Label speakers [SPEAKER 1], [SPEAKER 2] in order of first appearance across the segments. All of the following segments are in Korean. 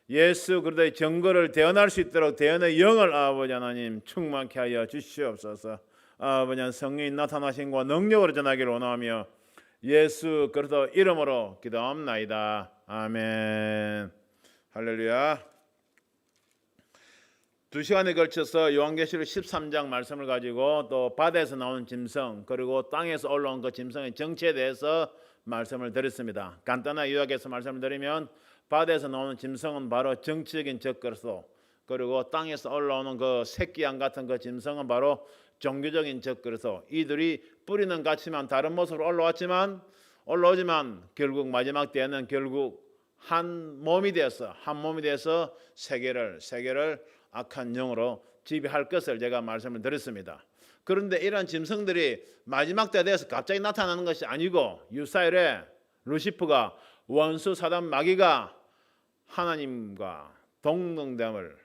[SPEAKER 1] 예수 그리스도의 증거를 대언할 수 있도록 대언의 영을 아버지 하나님 충만케 하여 주시옵소서. 아버지 하나님 성령이 나타나신과 능력으로 전하기를 원하며 예수 그리스도 이름으로 기도합나이다. 아멘. 할렐루야. 2시간에 걸쳐서 요한계시록 13장 말씀을 가지고 또 바다에서 나오는 짐승 그리고 땅에서 올라온 그 짐승의 정체에 대해서 말씀을 드렸습니다. 간단하게 요약해서 말씀을 드리면 바다에서 나오는 짐승은 바로 정치적인 적그리스도, 그리고 땅에서 올라오는 그 새끼양 같은 그 짐승은 바로 종교적인 적그리스도. 이들이 뿌리는 같지만 다른 모습으로 올라오지만 결국 마지막 때에는 결국 한 몸이 되어서 세계를 악한 영으로 지배할 것을 제가 말씀을 드렸습니다. 그런데 이런 짐승들이 마지막 때 되어서 갑자기 나타나는 것이 아니고 유사일에 루시퍼가 원수 사단 마귀가 하나님과 동등됨을,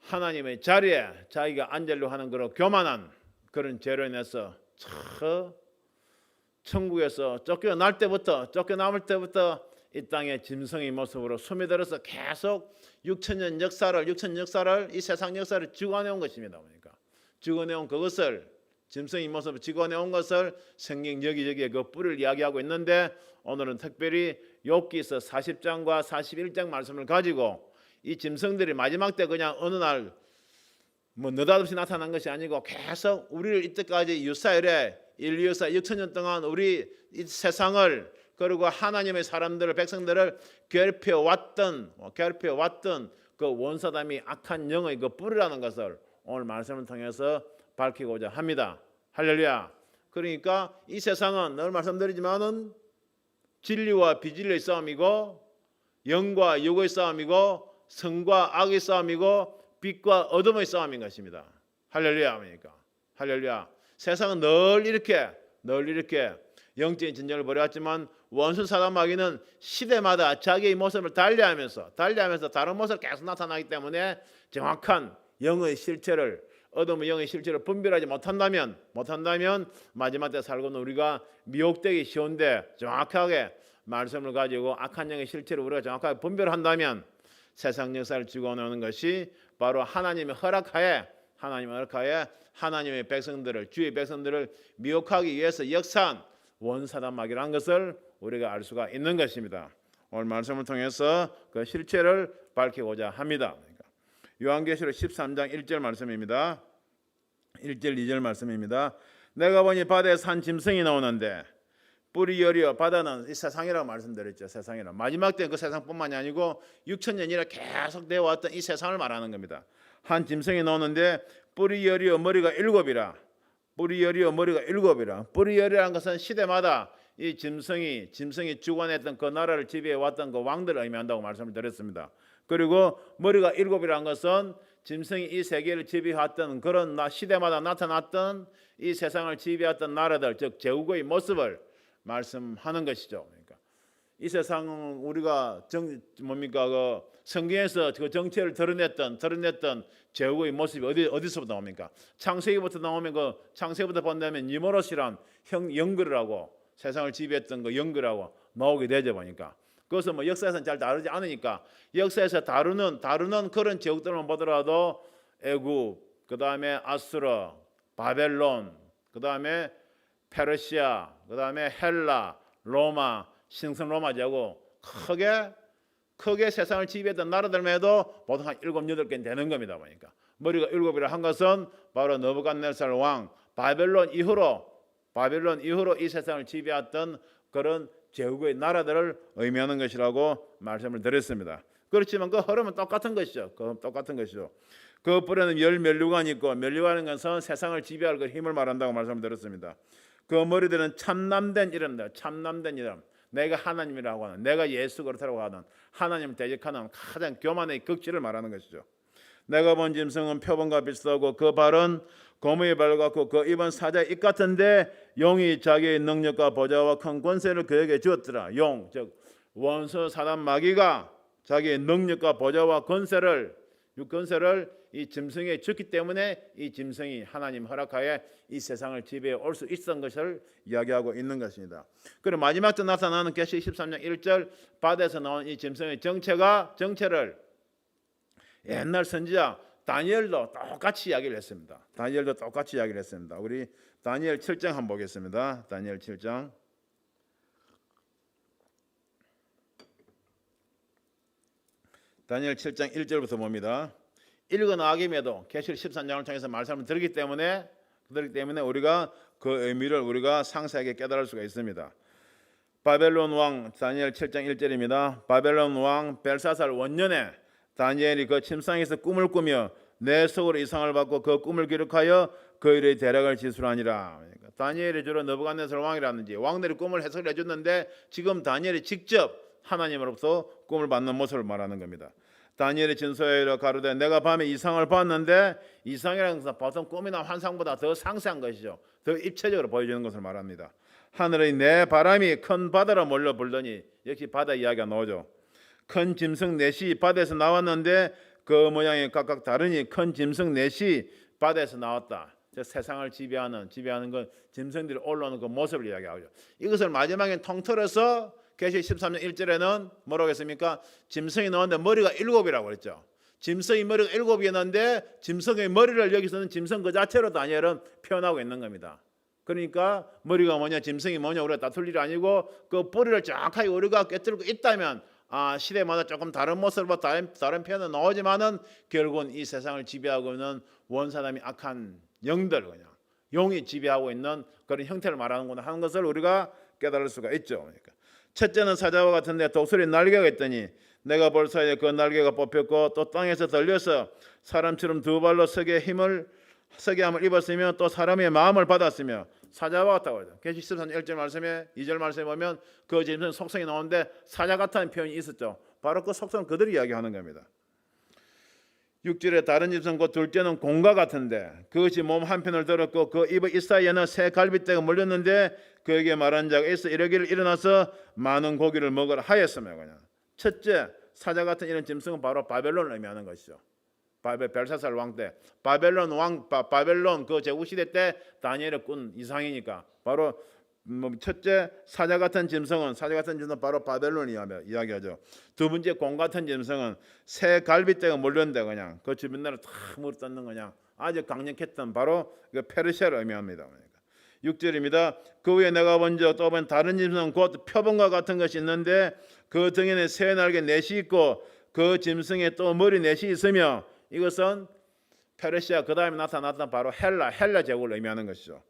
[SPEAKER 1] 하나님의 자리에 자기가 앉으려고 하는 그런 교만한 그런 죄로 인해서 천국에서 쫓겨날 때부터 이 땅의 짐승의 모습으로 스며들어서 계속 6천년 역사를 이 세상 역사를 찍어내온 것입니다. 그러니까 찍어내온 그것을, 짐승의 모습을 찍어내온 것을 성경 여기저기에 그 뿌리를 이야기하고 있는데, 오늘은 특별히 욥기서 40장과 41장 말씀을 가지고 이 짐승들이 마지막 때 그냥 어느 날 느닷없이 나타난 것이 아니고 계속 우리를 이때까지 유사일에 인류 역사 6천년 동안 우리 이 세상을 그리고 하나님의 사람들을, 백성들을 괴롭혀왔던 그 원사담이 악한 영의 그 뿌리라는 것을 오늘 말씀을 통해서 밝히고자 합니다. 할렐루야. 그러니까 이 세상은 늘 말씀드리지만은 진리와 비진리의 싸움이고, 영과 육의 싸움이고, 성과 악의 싸움이고, 빛과 어둠의 싸움인 것입니다. 할렐루야. 그러니까 할렐루야. 세상은 늘 이렇게 영적인 전쟁을 벌여왔지만 원수 사단 마귀는 시대마다 자기의 모습을 달리하면서 다른 모습을 계속 나타나기 때문에 정확한 영의 실체를, 어둠의 영의 실체를 분별하지 못한다면 마지막 때 살고 있는 우리가 미혹되기 쉬운데, 정확하게 말씀을 가지고 악한 영의 실체를 우리가 정확하게 분별한다면 세상 역사를 찍어내는 것이 바로 하나님의 허락하에 하나님의 백성들을, 주의 백성들을 미혹하기 위해서 역사한 원사단 마귀라는 것을 우리가 알 수가 있는 것입니다. 오늘 말씀을 통해서 그 실체를 밝히고자 합니다. 그러니까 요한계시록 13장 1절 말씀입니다. 1절 2절 말씀입니다. 내가 보니 바다에서 한 짐승이 나오는데 뿔이 여리어, 바다는 이 세상이라고 말씀드렸죠. 세상이라. 마지막 때 그 세상뿐만이 아니고 6천년이나 계속 되어 왔던 이 세상을 말하는 겁니다. 한 짐승이 나오는데 뿔이 여리어 머리가 7이라. 뿔이 여리라는 것은 시대마다 이 짐승이 주관했던 그 나라를 지배해왔던 그 왕들을 의미한다고 말씀을 드렸습니다. 그리고 머리가 7이라는 것은 짐승이 이 세계를 지배해왔던 그런 시대마다 나타났던 이 세상을 지배했던 나라들, 즉 제국의 모습을 말씀하는 것이죠. 그러니까 이 세상은 우리가 그 성경에서 그 정체를 드러냈던 제국의 모습이 어디서부터 나옵니까? 창세기부터 나오면 창세기부터 본다면 니모롯이란 영그라고, 세상을 지배했던 그 영그라고 나오게 되죠. 보니까 그것은 역사에서는 잘 다루지 않으니까 역사에서 다루는 그런 제국들만 보더라도 애굽, 그 다음에 아수르, 바벨론, 그 다음에 페르시아, 그 다음에 헬라, 로마, 신성 로마 제국, 크게 세상을 지배했던 나라들만 해도 보통 한 7, 8개 되는 겁니다. 보니까 머리가 7이라 한 것은 바로 느부갓네살 왕, 바벨론 이후로 이 세상을 지배했던 그런 제국의 나라들을 의미하는 것이라고 말씀을 드렸습니다. 그렇지만 그 흐름은 똑같은 것이죠. 그 뿔에는 10면류관이 있고, 면류관은 것은 세상을 지배할 그 힘을 말한다고 말씀을 드렸습니다. 그 머리들은 참남된 이름입니다. 참남된 이름. 내가 하나님이라고 하는, 내가 예수 그리스도라고 하는, 하나님을 대적하는 가장 교만의 극치를 말하는 것이죠. 내가 본 짐승은 표범과 비슷하고 그 발은 거미의 발 같고 그 입은 사자의 입 같은데 용이 자기의 능력과 보좌와 큰 권세를 그에게 주었더라. 용, 즉 원수 사단 마귀가 자기의 능력과 보좌와 권세를 이 짐승에 졌기 때문에 이 짐승이 하나님 허락하에 이 세상을 지배해 올 수 있었던 것을 이야기하고 있는 것입니다. 그리고 마지막 때 나타나는 계시록 13장 1절 바다에서 나온 이 짐승의 정체를 옛날 선지자 다니엘도 똑같이 이야기를 했습니다. 우리 다니엘 7장 한번 보겠습니다. 다니엘 7장. 다니엘 7장 1절부터 봅니다. 읽은 아김에도 계시록 13장을 통해서 말씀을 들었기 때문에 우리가 그 의미를 우리가 상세하게 깨달을 수가 있습니다. 바벨론 왕 다니엘 7장 1절입니다. 바벨론 왕 벨사살 원년에 다니엘이 그 침상에서 꿈을 꾸며 내 속으로 이상을 받고 그 꿈을 기록하여 그 일의 대략을 지술하니라. 그러니까 다니엘이 주로 느부갓네살 왕이라든지 왕들이 꿈을 해석을 해줬는데 지금 다니엘이 직접 하나님으로부터 꿈을 받는 모습을 말하는 겁니다. 다니엘이 진소하여 가로되 내가 밤에 이상을 봤는데 이상이라는 것은 보통 꿈이나 환상보다 더 상세한 것이죠. 더 입체적으로 보여주는 것을 말합니다. 하늘의 내 바람이 큰 바다로 몰려 불더니 역시 바다 이야기가 나오죠. 큰 짐승 넷이 바다에서 나왔는데 그 모양이 각각 다르니 큰 짐승 넷이 바다에서 나왔다. 세상을 지배하는 건 짐승들이 올라오는 그 모습을 이야기하죠. 이것을 마지막에 통틀어서 계시록 13장 1절에는 뭐라고 했습니까? 짐승이 나왔는데 머리가 7이라고 그랬죠. 짐승이 머리가 7이었는데 짐승의 머리를 여기서는 짐승 그 자체로 다니엘은 표현하고 있는 겁니다. 그러니까 머리가 뭐냐 짐승이 뭐냐 우리가 다툴 일이 아니고 그 뿌리를 정확하게 우리가 꿰뚫고 있다면 시대마다 조금 다른 모습으로 다른 표현은 나오지만은 결국은 이 세상을 지배하고 있는 원사람이 악한 영들 그냥 용이 지배하고 있는 그런 형태를 말하는구나 하는 것을 우리가 깨달을 수가 있죠. 그러니까 첫째는 사자와 같은데 독수리 날개가 있더니 내가 볼 사이에 그 날개가 뽑혔고 또 땅에서 들려서 사람처럼 두 발로 서게 함을 입었으며 또 사람의 마음을 받았으며 사자와 같다고 하죠. 계시록 13장 1절 말씀에 2절 말씀에 보면 그 짐승 속성이 나오는데 사자 같다는 표현이 있었죠. 바로 그 속성을 그들이 이야기하는 겁니다. 6절에 다른 짐승 곧 둘째는 공과 같은데 그것이 몸 한편을 들었고 그 입의 이 사이에는 새 갈빗대가 몰렸는데 그에게 말한 자가 있어 이르기를 일어나서 많은 고기를 먹으라 하였으며 그냥. 첫째 사자 같은 이런 짐승은 바로 바벨론을 의미하는 것이죠. 벨사살 왕 때 바벨론 그 제국 시대 때 다니엘이 꾼 이상이니까 바로 첫째 사자 같은 짐승은 바로 바벨론을 이야기하죠. 두 번째 공 같은 짐승은 새 갈빗대가 몰렸는데 그냥 그 주변 나라 다 물어뜯는 그냥 아주 강력했던 바로 그 페르시아를 의미합니다. 그러니까 6절입니다. 그 후에 내가 먼저 또 본 다른 짐승은 곧 표범과 같은 것이 있는데 그 등에는 새 날개 넷이 있고 그 짐승에 또 머리 넷이 있으며 이것은 페르시아 그 다음에 나타났던 바로 헬라 제국을 의미하는 것이죠.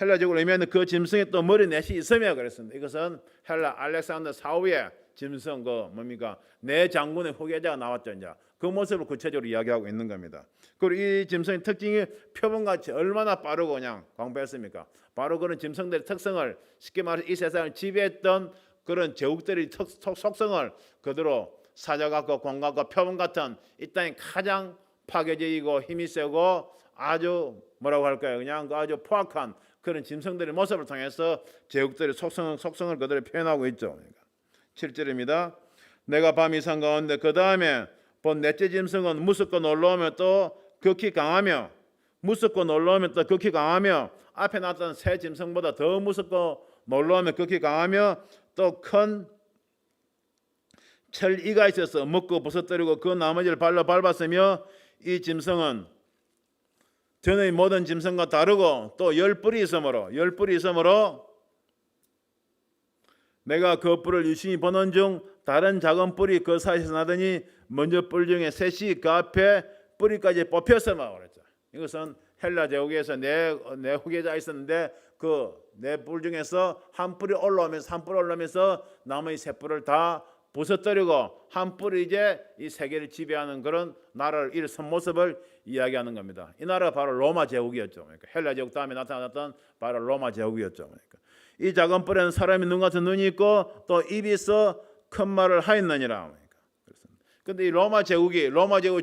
[SPEAKER 1] 헬라 제국을 의미하는 그 짐승에 또 머리 넷이 있으며 그랬습니다. 이것은 헬라 알렉산더 사후의 짐승 네 장군의 후계자가 나왔죠. 이제 그 모습을 구체적으로 이야기하고 있는 겁니다. 그리고 이 짐승의 특징이 표범같이 얼마나 빠르고 그냥 광배했습니까? 바로 그런 짐승들의 특성을 쉽게 말해서 이 세상을 지배했던 그런 제국들의 속성을 그대로 사자 같고 공 같고 표범 같은 이 땅에 가장 파괴적이고 힘이 세고 아주 뭐라고 할까요? 그냥 아주 포악한 그런 짐승들의 모습을 통해서 제국들의 속성을 그대로 표현하고 있죠. 7절입니다. 내가 밤 이상 가운데 그 다음에 본 넷째 짐승은 무섭고 놀라우며 또 극히 강하며 앞에 나타난 새 짐승보다 더 무섭고 놀라우며 극히 강하며 또 큰 철이가 있어서 먹고 부서뜨리고 그 나머지를 발로 밟았으며 이 짐승은 전의 모든 짐승과 다르고 또 10뿔이 있으므로 내가 그 뿔을 유심히 보는 중 다른 작은 뿔이 그 사이에서 나더니 먼저 뿔 중에 셋이 그 앞에 뿌리까지 뽑혔으며 그랬죠. 이것은 헬라 제국에서 내 후계자가 있었는데 그 네 뿔 중에서 한 뿔이 올라오면서 나머지 세 뿔을 다 부서뜨리고 한 뿔이 이제 이 세계를 지배하는 그런 나라를 일선 모습을 이야기하는 겁니다. 이 나라가 바로 로마 제국이었죠. 그러니까 헬라 제국 다음에 나타났던 바로 로마 제국이었죠. 그러니까 이 작은 뿔에는 사람이 눈 같은 눈이 있고 또 입이 있어 큰 말을 하였느니라. 그런데 이 로마 제국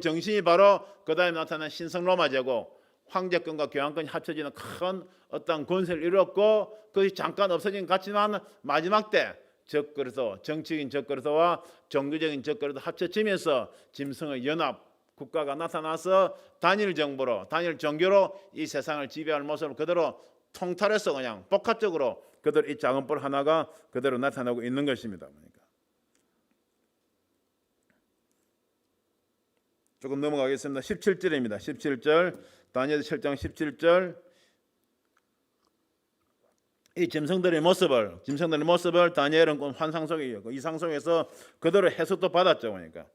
[SPEAKER 1] 정신이 바로 그 다음에 나타난 신성 로마 제국, 황제권과 교황권이 합쳐지는 큰 어떤 권세를 이뤘고 그것이 잠깐 없어진 것 같지만 마지막 때 적그리스도 정치적인 적그리스도와 종교적인 적그리스도 합쳐지면서 짐승의 연합 국가가 나타나서 단일 정부로 단일 종교로 이 세상을 지배할 모습을 그대로 통탈해서 그냥 복합적으로 그대로 이 작은 뿔 하나가 그대로 나타나고 있는 것입니다. 그러니까. 조금 넘어가겠습니다. 17절입니다. 17절 다니엘 7장 17절 이 짐승들의 모습을 다니엘은 환상 속에 이상 속에서 그대로 해석도 받았죠. 그러니까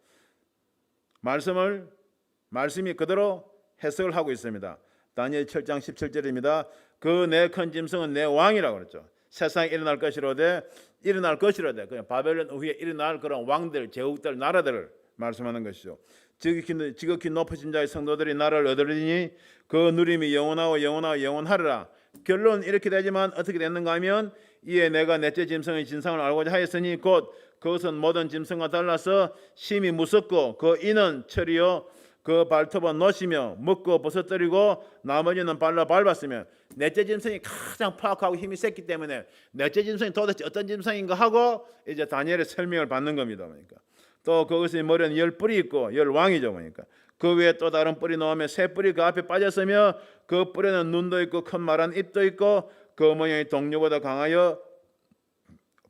[SPEAKER 1] 말씀이 그대로 해석을 하고 있습니다. 다니엘 7장 17절입니다. 그 내 큰 짐승은 내 왕이라고 그랬죠. 세상에 일어날 것이로되 그냥 바벨론 후에 일어날 그런 왕들, 제국들, 나라들을 말씀하는 것이죠. 지극히 높으신 자의 성도들이 나를 얻으리니 그 누림이 영원하리라. 결론 이렇게 되지만 어떻게 됐는가 하면 이에 내가 넷째 짐승의 진상을 알고자 하였으니 곧 그것은 모든 짐승과 달라서 심히 무섭고 그 이는 철이요 그 발톱은 노시며 묶고 벗어뜨리고 나머지는 발로 밟았으며 넷째 짐승이 가장 파악하고 힘이 셌기 때문에 넷째 짐승이 도대체 어떤 짐승인가 하고 이제 다니엘의 설명을 받는 겁니다. 그러니까 또 그것의 머리는 10뿔이 있고 10왕이죠. 그러니까 그 위에 또 다른 뿔이 나오며 새 뿔이 그 앞에 빠졌으며 그 뿔에는 눈도 있고 큰 말한 입도 있고 그 모양이 동료보다 강하여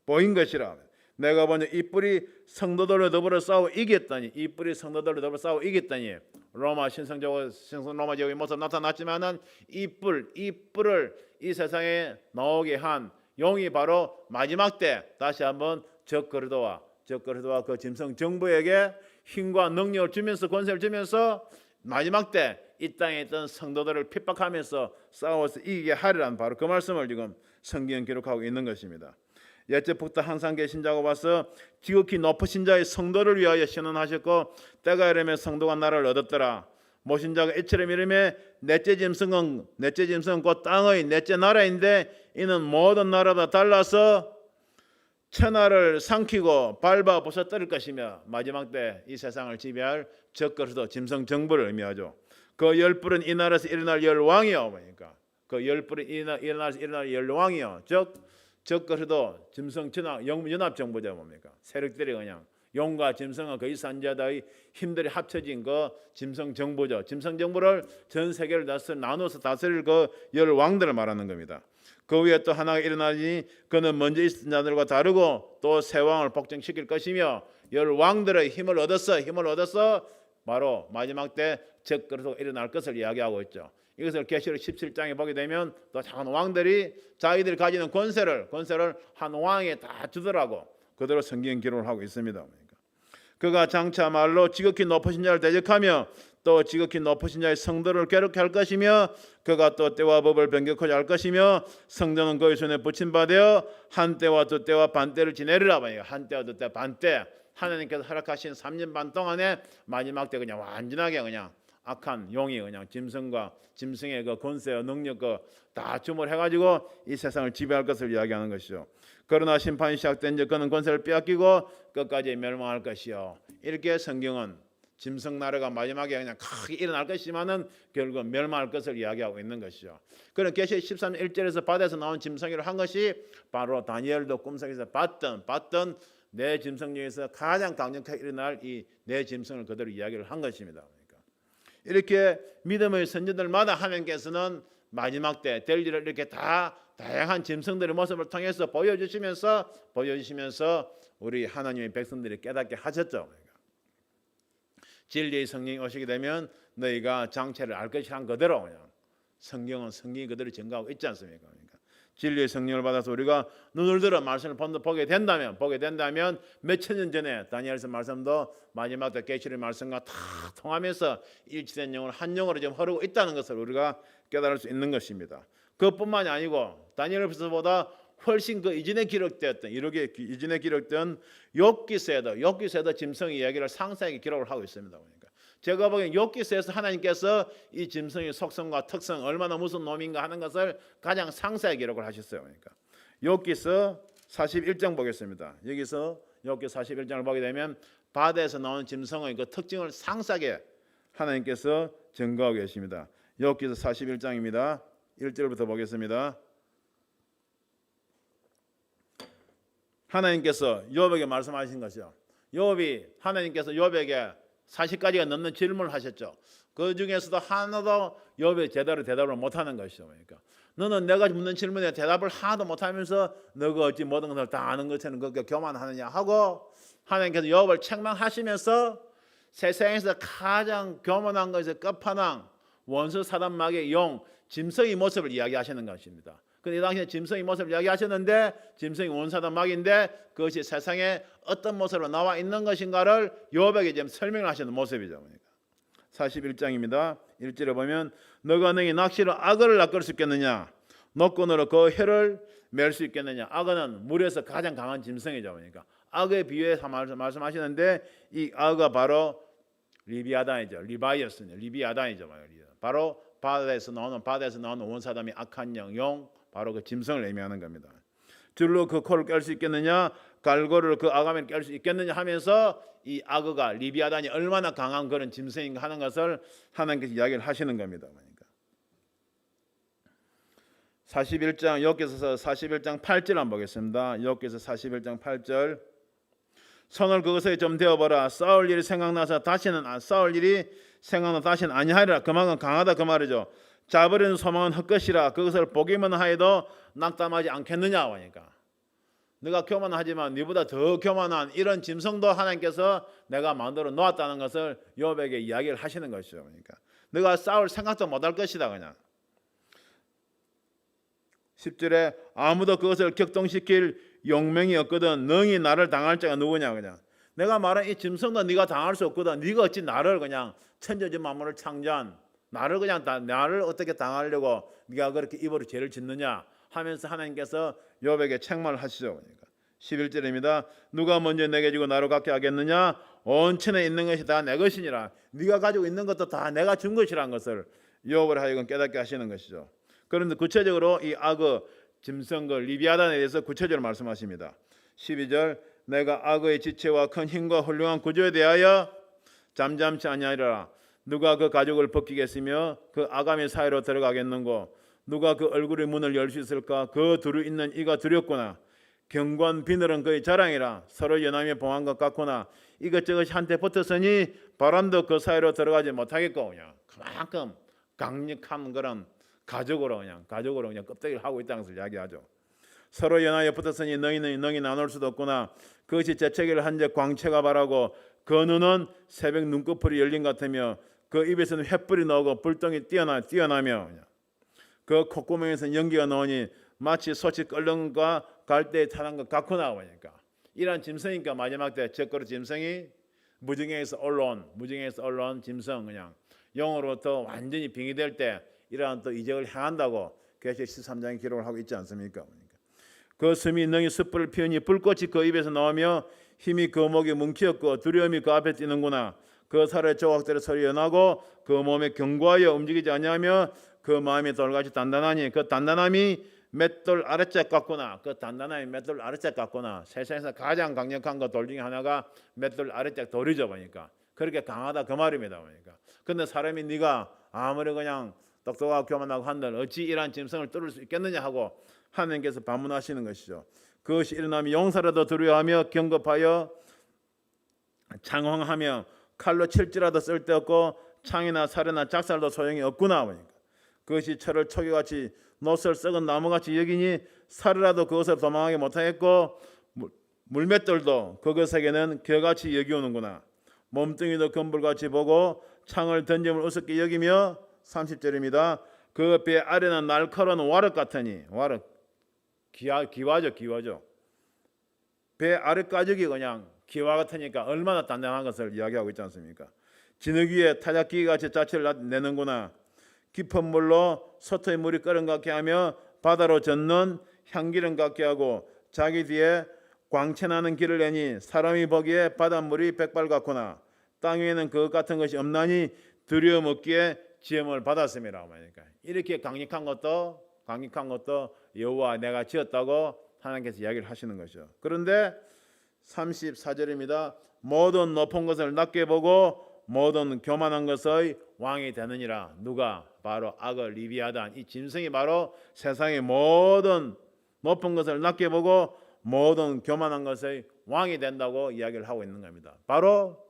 [SPEAKER 1] 보인 것이라. 내가 보니 이 뿔이 성도들로 더불어 싸워 이겼다니 로마 신성적으로 로마 제국의 모습 나타났지만은 이 뿔을 이 세상에 나오게 한 용이 바로 마지막 때 다시 한번 적그리도와 그 짐승 정부에게 힘과 능력을 주면서 권세를 주면서 마지막 때 이 땅에 있던 성도들을 핍박하면서 싸워서 이기게 하리라는 바로 그 말씀을 지금 성경 기록하고 있는 것입니다. 옛적부터 항상 계신 자고 봐서 지극히 높으신 자의 성도를 위하여 신원하셨고 때가 이르면 성도가 나를 얻었더라. 모신 자가 이처럼 이르매 넷째 짐승은 곧 땅의 넷째 나라인데 이는 모든 나라다 달라서 천하를 삼키고 밟아 부서뜨릴 것이며 마지막 때 이 세상을 지배할 적그리스도 짐승 정부를 의미하죠. 그 10뿔은 이 나라에서 일어날 10왕이요. 그러니까 그 10뿔은 이 나라에서 일어날 10왕이요. 즉 적그리스도 짐승 연합 정부죠. 뭡니까? 세력들이 그냥 용과 짐승과 그 이산자들의 힘들이 합쳐진 그 짐승 정부죠. 짐승 정부를 전 세계를 나눠서 다스릴 그 10왕들을 말하는 겁니다. 그 위에 또 하나가 일어나니 그는 먼저 있었던 자들과 다르고 또 새 왕을 복종시킬 것이며 10왕들의 힘을 얻어서 바로 마지막 때 적그리스도가 일어날 것을 이야기하고 있죠. 이것을 계시록 17장에 보게 되면 또 작은 왕들이 자기들이 가지는 권세를 한 왕에게 다 주더라고 그대로 성경 기록을 하고 있습니다. 그가 장차 말로 지극히 높으신 자를 대적하며 또 지극히 높으신 자의 성도를 괴롭게 할 것이며 그가 또 때와 법을 변경하지 할 것이며 성전은 그의 손에 붙임 바 되어 한때와 두때와 반때를 지내리라. 한때와 두때 반때 하나님께서 허락하신 3년 반 동안에 마지막 때 그냥 완전하게 그냥 악한 용이 그냥 짐승의 그 권세와 능력 다 주물해가지고 이 세상을 지배할 것을 이야기하는 것이죠. 그러나 심판이 시작된 즉 그는 권세를 빼앗기고 끝까지 멸망할 것이요. 이렇게 성경은 짐승 나라가 마지막에 그냥 크게 일어날 것이지만은 결국 멸망할 것을 이야기하고 있는 것이죠. 그런 계시록 13장 1절에서 바다에서 나온 짐승이라고 한 것이 바로 다니엘도 꿈속에서 봤던 내 짐승 중에서 가장 강력하게 일어날 이 내 짐승을 그대로 이야기를 한 것입니다. 그러니까 이렇게 믿음의 선지자들마다 하나님께서는 마지막 때 될 일을 이렇게 다 다양한 짐승들의 모습을 통해서 보여주시면서 우리 하나님의 백성들이 깨닫게 하셨죠. 진리의 성령이 오시게 되면 너희가 장체를 알 것이 한 그대로 그냥 성경은 성경이 그대로 증거하고 있지 않습니까? 그러니까 진리의 성령을 받아서 우리가 눈을 들어 말씀을 보게 된다면 몇천 년 전에 다니엘서 말씀도 마지막 때 계시의 말씀과 다 통하면서 일치된 영을 한 영으로 지금 흐르고 있다는 것을 우리가 깨달을 수 있는 것입니다. 그것뿐만이 아니고 다니엘서보다 훨씬 그 이전에 기록되었던 욥기서에도 짐승의 이야기를 상세하게 기록을 하고 있습니다. 그러니까 제가 보기엔 욥기서에서 하나님께서 이 짐승의 속성과 특성 얼마나 무슨 놈인가 하는 것을 가장 상세하게 기록을 하셨어요. 그러니까 욥기서 41장 보겠습니다. 여기서 욥기 41장을 보게 되면 바다에서 나오는 짐승의 그 특징을 상세하게 하나님께서 증거하고 계십니다. 욥기서 41장입니다. 1절부터 보겠습니다. 하나님께서 욥에게 말씀하신 것이요. 하나님께서 욥에게 40가지가 넘는 질문을 하셨죠. 그 중에서도 하나도 욥이 제대로 대답을 못하는 것이죠. 그러니까 너는 내가 묻는 질문에 대답을 하나도 못하면서 너가 어찌 모든 것을 다 아는 것처럼 그렇게 교만하느냐 하고 하나님께서 욥을 책망하시면서 세상에서 가장 교만한 것의 끝판왕 원수 사단 마귀의 용 짐승의 모습을 이야기하시는 것입니다. 근데 이 당시에 짐승의 모습을 이야기하셨는데 짐승이 원사단 마귀인데 그것이 세상에 어떤 모습으로 나와 있는 것인가를 욥에게 지금 설명을 하시는 모습이죠. 41장입니다. 1절에 보면 너가 너희 낚시로 악어를 낚을 수 있겠느냐 노끈으로 그 혀를 맬 수 있겠느냐. 악어는 물에서 가장 강한 짐승이죠. 그러니까 악어에 비유해서 말씀하시는데 이 악어가 바로 리비아단이죠. 리비아단이죠. 바로 바다에서 나오는 원사담이 악한 용 바로 그 짐승을 의미하는 겁니다. 줄로 그 코를 깰 수 있겠느냐 갈고리를 그 아가미를 깰 수 있겠느냐 하면서 이 악어가 리비아단이 얼마나 강한 그런 짐승인가 하는 것을 하나님께서 이야기를 하시는 겁니다. 그러니까 41장 욥기서 41장 8절 한번 보겠습니다. 욥기서 41장 8절 손을 그것에 좀 대어보라. 싸울 일이 생각나서 다시는 아니하리라. 그만큼 강하다 그 말이죠. 잡으려는 소망은 헛것이라. 그것을 보기만 하여도 낙담하지 않겠느냐. 그러니까 네가 교만하지만 네보다 더 교만한 이런 짐승도 하나님께서 내가 만들어 놓았다는 것을 욥에게 이야기를 하시는 것이죠. 그러니까 네가 싸울 생각도 못할 것이다. 그냥 10절에 아무도 그것을 격동시킬 용맹이 없거든 능히 나를 당할 자가 누구냐. 그냥 내가 말한 이 짐승도 네가 당할 수 없거든. 네가 어찌 나를 그냥 천지전 만물을 창조한 나를 그냥 나를 어떻게 당하려고 네가 그렇게 입으로 죄를 짓느냐 하면서 하나님께서 욥에게 책망을 하시죠. 그러니까 11절입니다. 누가 먼저 내게 주고 나로 갖게 하겠느냐 온 천에 있는 것이 다 내 것이니라. 네가 가지고 있는 것도 다 내가 준 것이라는 것을 욥을 하여금 깨닫게 하시는 것이죠. 그런데 구체적으로 이 악어 짐승 그 리비아단에 대해서 구체적으로 말씀하십니다. 12절 내가 악어의 지체와 큰 힘과 훌륭한 구조에 대하여 잠잠치 아니하리라. 누가 그 가죽을 벗기겠으며 그 아가미 사이로 들어가겠는고 누가 그 얼굴의 문을 열 수 있을까. 그 두루 있는 이가 두렵구나. 경관 비늘은 그의 자랑이라. 서로 연함에 봉한 것 같구나. 이것저것이 한테 붙었으니 바람도 그 사이로 들어가지 못하겠고. 그냥 그만큼 강력한 그런 가죽으로 그냥 껍데기를 하고 있다는 것을 이야기하죠. 서로 연하에 붙었으니 너희는 능히 나눌 수도 없구나. 그것이 재채기를 한즉 광채가 바라고 그 눈은 새벽 눈꺼풀이 열린 것 같으며 그 입에서는 횃불이 나오고 불똥이 뛰어나며 그 콧구멍에서 연기가 나오니 마치 솥이 끓는 과 갈대에 타는 것 같구나. 그러니까 이런 짐승이니까 마지막 때 적그릇 짐승이 무증에서 올라온 짐승 그냥 영으로부터 완전히 빙의될 때 이러한 또 이적을 행한다고 계시록 13장에 기록을 하고 있지 않습니까? 그 숨이 능히 숯불을 피우니 불꽃이 그 입에서 나오며 힘이 그 목에 뭉치었고 두려움이 그 앞에 뛰는구나. 그 살의 조각들의 소리가 나고 그 몸에 견고하여 움직이지 아니하며 그 마음이 돌같이 단단하니 그 단단함이 맷돌 아랫짝 같구나. 그 단단함이 맷돌 아랫짝 같구나. 세상에서 가장 강력한 거 돌 중에 하나가 맷돌 아랫짝 돌이죠. 보니까 그렇게 강하다 그 말입니다. 보니까 근데 사람이 네가 아무리 그냥 똑똑하고 교만하고 한들 어찌 이러한 짐승을 뚫을 수 있겠느냐 하고 하나님께서 반문하시는 것이죠. 그것이 일어나면 용사라도 두려워하며 경겁하여 장황하며 칼로 칠지라도 쓸데없고 창이나 살이나 작살도 소용이 없구나. 그러니까 그것이 철을 초기같이 노슬 썩은 나무같이 여기니 살이라도 그것을 도망하게 못하겠고 물맷돌도 그것에게는 겨같이 여기오는구나. 몸뚱이도 금불같이 보고 창을 던짐을 우습게 여기며 30절입니다. 그 배 아래는 날카로운 와륵 같으니 와륵 기와죠. 배 아래 가죽이 그냥 기와 같으니까 얼마나 단단한 것을 이야기하고 있지 않습니까? 진흙 위에 타작기같이 자취를 내는구나. 깊은 물로 솥의 물이 끓은 것 같게 하며 바다로 젓는 향기름 같게 하고 자기 뒤에 광채나는 길을 내니 사람이 보기에 바닷물이 백발 같구나. 땅 위에는 그것 같은 것이 없나니 두려움 없기에 지음을 받았음이라. 그러니까 이렇게 강력한 것도 여호와 내가 지었다고 하나님께서 이야기를 하시는 것이죠. 그런데 34절입니다. 모든 높은 것을 낮게 보고 모든 교만한 것의 왕이 되느니라. 누가? 바로 악어 리비아단 이 짐승이 바로 세상의 모든 높은 것을 낮게 보고 모든 교만한 것의 왕이 된다고 이야기를 하고 있는 겁니다. 바로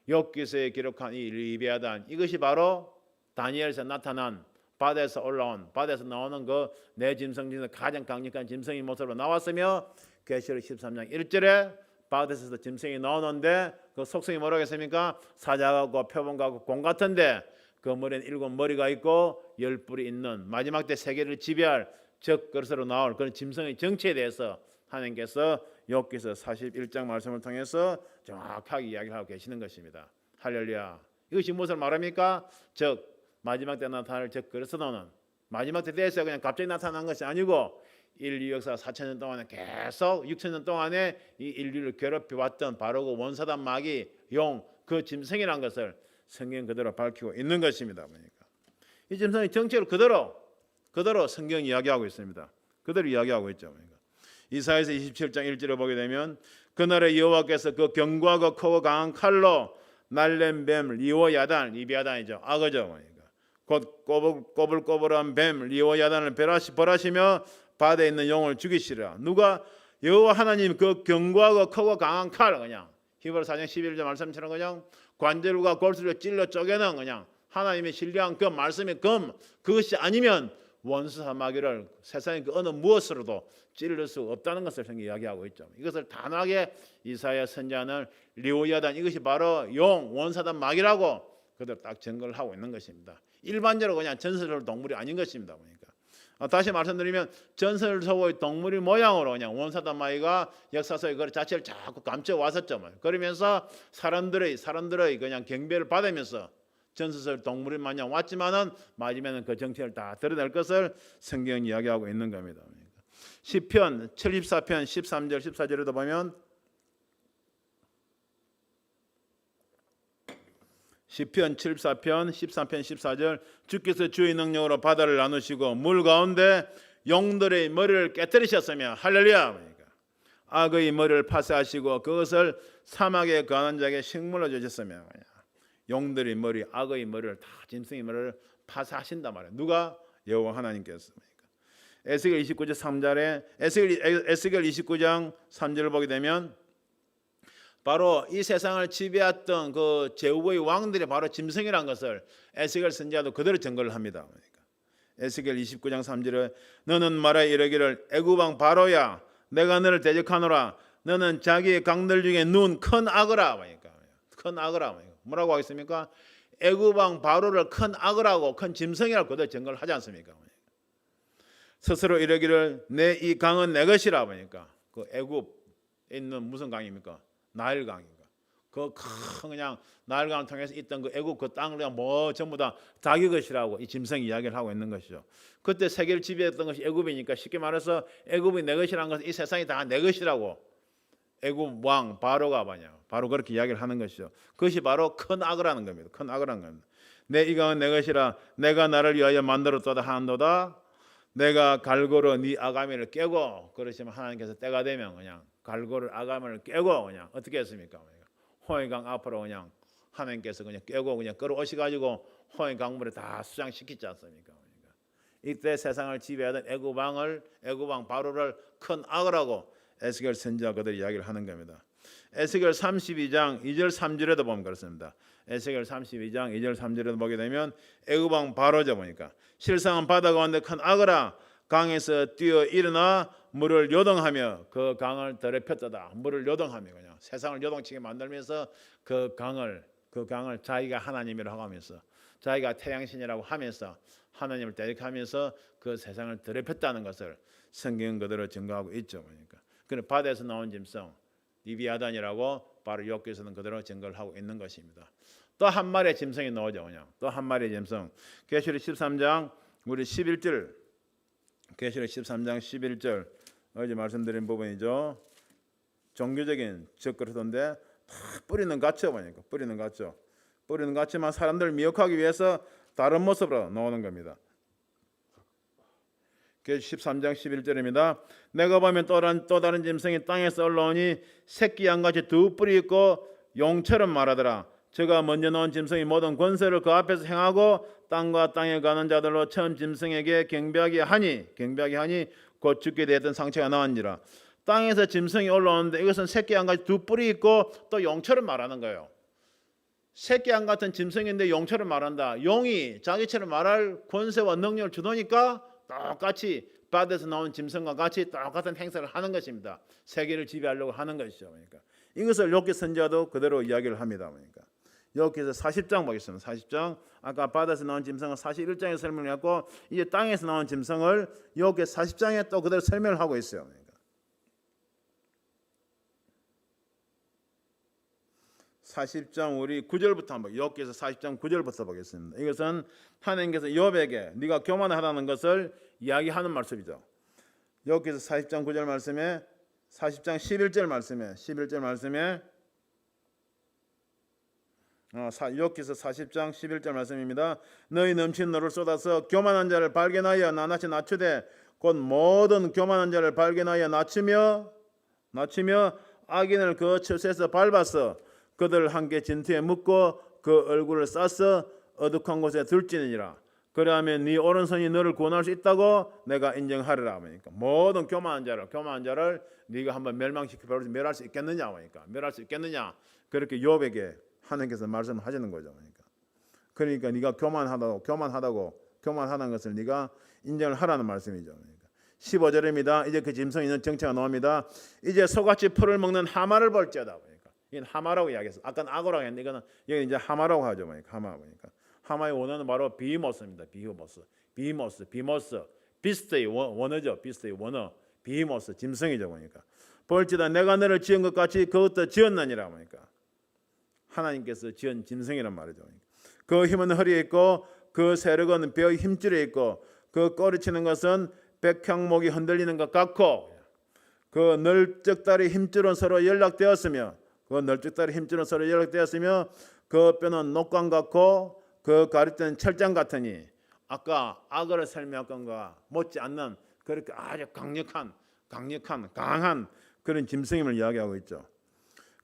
[SPEAKER 1] 욥기서에 기록한 이 리비아단, 이것이 바로 다니엘에서 나타난 바다에서 올라온, 바다에서 나오는 그 내 짐승 중에서 가장 강력한 짐승의 모습으로 나왔으며, 계시록 13장 1절에 바다에서 짐승이 나오는데 그 속성이 뭐라고 했습니까? 사자하고 표범과 공 같은데 그 머리에는 7머리가 있고 10뿔이 있는, 마지막 때 세계를 지배할 적그릇으로 나올 그런 짐승의 정체에 대해서 하나님께서 욥기서 41장 말씀을 통해서 정확하게 이야기를 하고 계시는 것입니다. 할렐루야. 이것이 무엇을 말합니까? 즉 마지막 때 나타날 적그릇으로 나오는, 마지막 때 돼서 그냥 갑자기 나타난 것이 아니고 인류 역사 4,000년 동안에 계속 6,000년 동안에 이 인류를 괴롭혀왔던 바로 그 원사단 마귀 용, 그 짐승이라는 것을 성경 그대로 밝히고 있는 것입니다. 보니까 이 짐승의 정체를 그대로 성경 이야기하고 있습니다. 그대로 이야기하고 있죠. 그러니까 이사야서 27장 1절에 보게 되면 그날에 여호와께서 그 견고하고 크고 강한 칼로 날랜 뱀 리오야단, 리비아단이죠. 악어죠. 그러니까 곧 꼬불꼬불한 뱀 리오야단을 벌하시며 바다에 있는 용을 죽이시리라. 누가? 여호와 하나님 그 견고하고 크고 강한 칼, 그냥 히브리 4장 11절 말씀처럼 그냥 관절과 골수를 찔러 쪼개는 그냥 하나님의 신뢰한 그 말씀의 검, 그것이 아니면 원수사 마귀를 세상의 그 어느 무엇으로도 찔릴 수 없다는 것을 성경이 이야기하고 있죠. 이것을 단호하게 이사야 선지자는 리오야단, 이것이 바로 용, 원사단 마귀라고 그대로 딱 증거를 하고 있는 것입니다. 일반적으로 그냥 전설적 동물이 아닌 것입니다. 보니까 다시 말씀드리면 전설적의 동물의 모양으로 그냥 원사단 마귀가 역사 속에 그 자체를 자꾸 감춰 왔었죠. 그러면서 사람들의 그냥 경배를 받으면서 전설적 동물이 마냥 왔지만은 마지막에는 그 정체를 다 드러낼 것을 성경이 이야기하고 있는 겁니다. 시편 74편 13절 14절에도 보면 시편 74편 13편 14절 주께서 주의 능력으로 바다를 나누시고 물 가운데 용들의 머리를 깨뜨리셨으며 할렐루야. 그러니까 악의 머리를 파쇄하시고 그것을 사막에 거하는 자에게 식물로 주셨으며, 용들의 머리, 악의 머리를 다 짐승의 머리를 파쇄하신단 말이에요. 누가? 여호와 하나님께서. 에스겔 29장 3절에 에스겔 29장 3절을 보게 되면 바로 이 세상을 지배했던 그 제후의 왕들이 바로 짐승이라는 것을 에스겔 선지자도 그대로 증거를 합니다. 에스겔 29장 3절에 너는 말하여 이르기를 애굽 왕 바로야 내가 너를 대적하노라 너는 자기의 강들 중에 누운 큰 악어라. 큰 악어라. 뭐라고 하겠습니까? 애굽 왕 바로를 큰 악어라고, 큰 짐승이라고 그대로 증거를 하지 않습니까? 스스로 이르기를 내 이 강은 내 것이라. 보니까 그 애굽에 있는 무슨 강입니까? 나일강인가? 그 큰 그냥 나일강을 통해서 있던 그 애굽 그 땅을 그냥 뭐 전부 다 자기 것이라고 이 짐승이 이야기를 하고 있는 것이죠. 그때 세계를 지배했던 것이 애굽이니까 쉽게 말해서 애굽이 내 것이라는 것은 이 세상이 다 내 것이라고 애굽 왕 바로가 바로 그렇게 이야기를 하는 것이죠. 그것이 바로 큰 악어라는 겁니다. 큰 악어라는 겁니다. 내 이 강은 내 것이라 내가 나를 위하여 만들었도다 하노다. 내가 갈고로 네 아가미를 깨고, 그러시면 하나님께서 때가 되면 그냥 갈고를 아가미를 깨고 그냥 어떻게 했습니까? 홍해강 앞으로 그냥 하나님께서 그냥 깨고 그냥 끌어오시 가지고 홍해 강물에 다 수장시키지 않습니까? 이때 세상을 지배하던 애굽 왕 바로를 큰 악어라고 에스겔 선지자 그들이 이야기를 하는 겁니다. 에스겔 32장 2절 3절에도 보면 그렇습니다. 에스겔 32장 2절 3절에도 보게 되면 애굽 왕 바로죠. 보니까 실상은 바다 가운데 큰 악어라 강에서 뛰어 일어나 물을 요동하며 그 강을 더럽혔다. 물을 요동하며 그냥 세상을 요동치게 만들면서 그 강을 자기가 하나님이라고 하면서 자기가 태양신이라고 하면서 하나님을 대적하면서 그 세상을 더럽혔다는 것을 성경 그대로 증거하고 있죠. 그러니까 그는 바다에서 나온 짐승 리비아단이라고 바로 욥기서는 그대로 증거를 하고 있는 것입니다. 또 한 마리의 짐승이 나오죠. 그냥 또 한 마리의 짐승. 계시록 13장 우리 11절. 계시록 13장 11절 어제 말씀드린 부분이죠. 종교적인 적그릇인데 다 뿌리는 같죠. 보니까 뿌리는 같지만 사람들을 미혹하기 위해서 다른 모습으로 나오는 겁니다. 계시록 13장 11절입니다. 내가 보면 또 다른 짐승이 땅에서 올라오니 새끼 양같이 두 뿔이 있고 용처럼 말하더라. 저가 먼저 나온 짐승이 모든 권세를 그 앞에서 행하고 땅과 땅에 가는 자들로 처음 짐승에게 경배하게 하니 곧 죽게 되었던 상처가 나왔니라. 땅에서 짐승이 올라오는데 이것은 새끼 양같이 두 뿔이 있고 또 용처럼 말하는 거예요. 새끼양 같은 짐승인데 용처럼 말한다. 용이 자기처럼 말할 권세와 능력을 주도니까 똑같이 바다에서 나온 짐승과 같이 똑같은 행사를 하는 것입니다. 세계를 지배하려고 하는 것이죠. 그러니까 이것을 욥기 선지자도 그대로 이야기를 합니다. 그러니까 여기서 40장 보겠습니다. 40장 아까 바다에서 나온 짐승은 41장에 설명을 했고 이제 땅에서 나온 짐승을 욥기 40장에 또 그대로 설명을 하고 있어요. 그러니까 40장 우리 9절부터 한번 욥기에서 40장 9절부터 보겠습니다. 이것은 하나님께서 욥에게 네가 교만하다는 것을 이야기하는 말씀이죠. 욥기에서 40장 9절 말씀에 40장 11절 말씀에 11절 말씀에 욥기서 40장 11절 말씀입니다. 너희 넘친 너를 쏟아서 교만한 자를 발견하여 나나치 낮추되 곧 모든 교만한 자를 발견하여 낮추며 악인을 그 처소에서 밟아서 그들 함께 진트에 묶고 그 얼굴을 싸서 어둑한 곳에 들지니라. 그러하면 네 오른손이 너를 구원할 수 있다고 내가 인정하리라. 그러니까 모든 교만한 자를 네가 한번 멸망시켜 멸할 수 있겠느냐. 멸할 수 있겠느냐. 그렇게 욥에게 하나님께서 말씀하시는 거죠. 그러니까 네가 교만하다는 것을 네가 인정을 하라는 말씀이죠. 15절입니다. 이제 그 짐승이 있는 정체가 나옵니다. 이제 소같이 풀을 먹는 하마를 볼지어다. 이건 하마라고 이야기했어. 아까는 악어라고 했는데 이거는 여기 이제 하마라고 하죠. 하마 보니까 하마의 원어는 바로 비히모스입니다. 비히모스, 비스트의 원어죠. 비스트의 원어, 비히모스 짐승이죠. 보니까 볼지다 내가 너를 지은 것 같이 그것도 지었느니라. 보니까 하나님께서 지은 짐승이란 말이죠. 그 힘은 허리에 있고 그 세력은 뼈의 힘줄에 있고 그 꼬리치는 것은 백향목이 흔들리는 것 같고 그 널쩍다리 힘줄은 서로 연락되었으며 그 뼈는 녹관 같고 그 가리대는 철장 같으니 아까 악어를 설명한 것과 못지않는 그렇게 아주 강한 그런 짐승임을 이야기하고 있죠.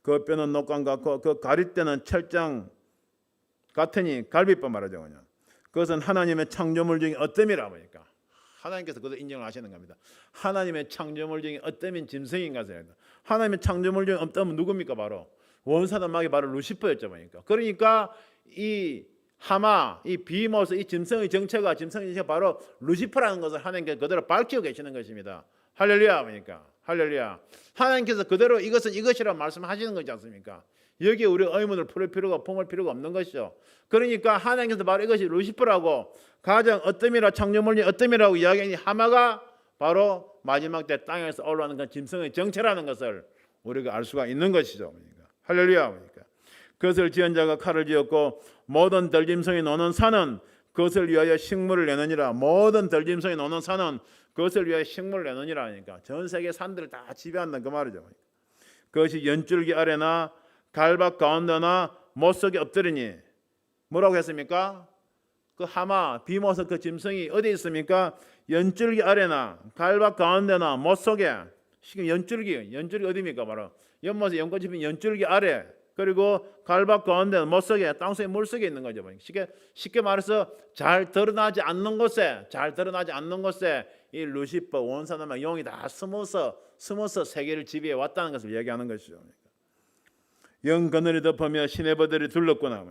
[SPEAKER 1] 그 뼈는 녹관 같고 그 가리대는 철장 같으니 갈비뼈 말하죠. 그냥. 그것은 하나님의 창조물 중에 어뜸이라 보니까 하나님께서 그것을 인정을 하시는 겁니다. 하나님의 창조물 중에 어떤 짐승인 것을 하나님의 창조물 중에 어떤 누굽니까? 바로 원사단마귀 바로 루시퍼였죠. 그러니까 이 하마, 이 비모스, 이 짐승의 정체가 바로 루시퍼라는 것을 하나님께서 그대로 밝히고 계시는 것입니다. 할렐루야. 그러니까 할렐루야. 하나님께서 그대로 이것은 이것이라고 말씀하시는 거지 않습니까? 여기에 우리 의문을 품을 필요가 없는 것이죠. 그러니까 하나님께서 바로 이것이 루시퍼라고 가장 어뜸이라 창조물이 어뜸이라고 이야기하니 하마가 바로 마지막 때 땅에서 올라오는 그 짐승의 정체라는 것을 우리가 알 수가 있는 것이죠. 그러니까. 할렐루야. 그러니까. 그것을 지은 자가 칼을 지었고 모든 들짐승이 노는 산은 그것을 위하여 식물을 내느니라. 모든 들짐승이 노는 산은 그것을 위하여 식물을 내느니라. 하니까 전 세계 산들을 다 지배한다는 그 말이죠. 그것이 연줄기 아래나 갈박 가운데나 못 속에 엎드리니 뭐라고 했습니까? 그 하마 비모서 그 짐승이 어디 있습니까? 연줄기 아래나 갈박 가운데나 못 속에. 연줄기 어디입니까? 바로 연못에 연꽃이 핀 연줄기 아래 그리고 갈박 가운데 못 속에 땅속에 물 속에 있는 거죠. 쉽게 말해서 잘 드러나지 않는 곳에 이 루시퍼 원사나 영이 다 숨어서 세계를 지배해 왔다는 것을 얘기하는 것이죠. 영 그늘이 덮으며 시내버들이 둘렀구나.